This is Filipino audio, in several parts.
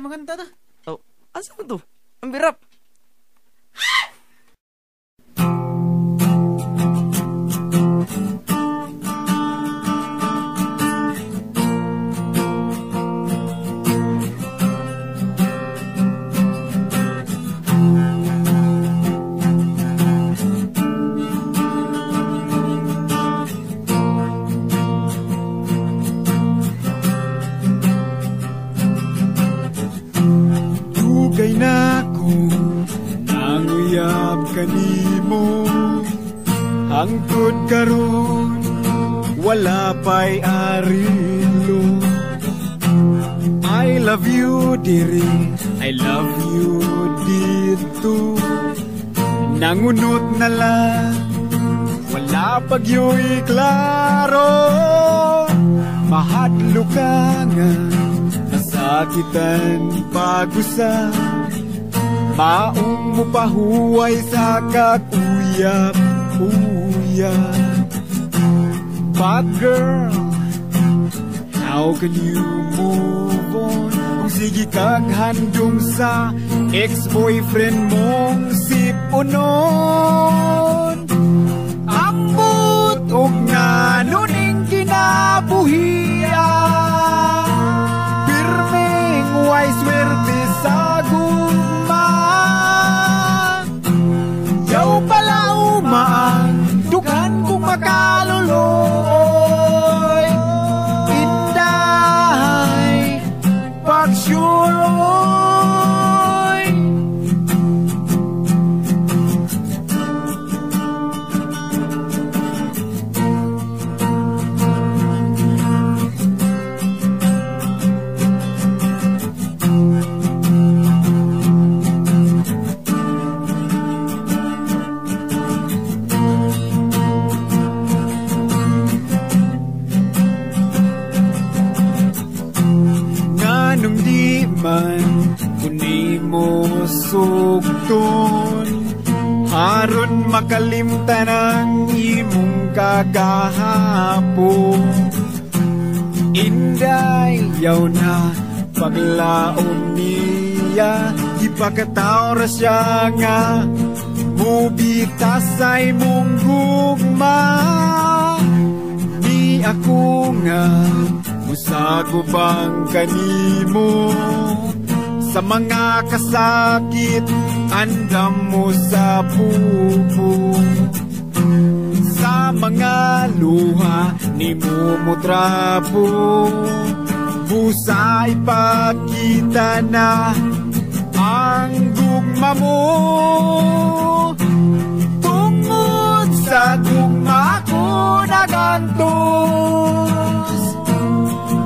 maganda na. Oh, asa mo to? Ang birap. kanimo. Hangtod karon wala pa'y arilo. I love you diri, I love you dito. Nangunot na lang, wala pagyo'y klaro. Mahadlo ka nga, nasakitan pag-usa. Maong mo pahuway sa kakuyap-uyap. But girl, how can you move on kung sige kag handong sa ex-boyfriend mong si Punon? Ambot og nga nuning kinabuhian, pirmeng way swerte sa gugma. Yaw pala umaan, dugan kong makaluluoy. Inday, pagsyuroy. Nganong di man kuni mo sugton, haron makalimtan ang imong kagahapon. Inday, yaw na paglaom niya, ipakataw ra siya nga mubitas sa imong gugma. Di ako nga musagubang kanimo sa mga kasakit, andam mo sa pupo. Sa mga luha ni mo trapo, busa ipakita na ang gugma mo. Tungod sa gugma ko nagantos,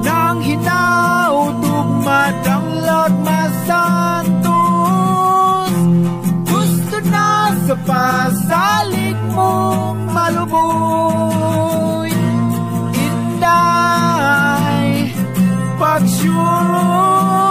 nang hinautog madamlag masantos. Gusto na sa pasalig mong maluboy. Inday, pagsyuroy.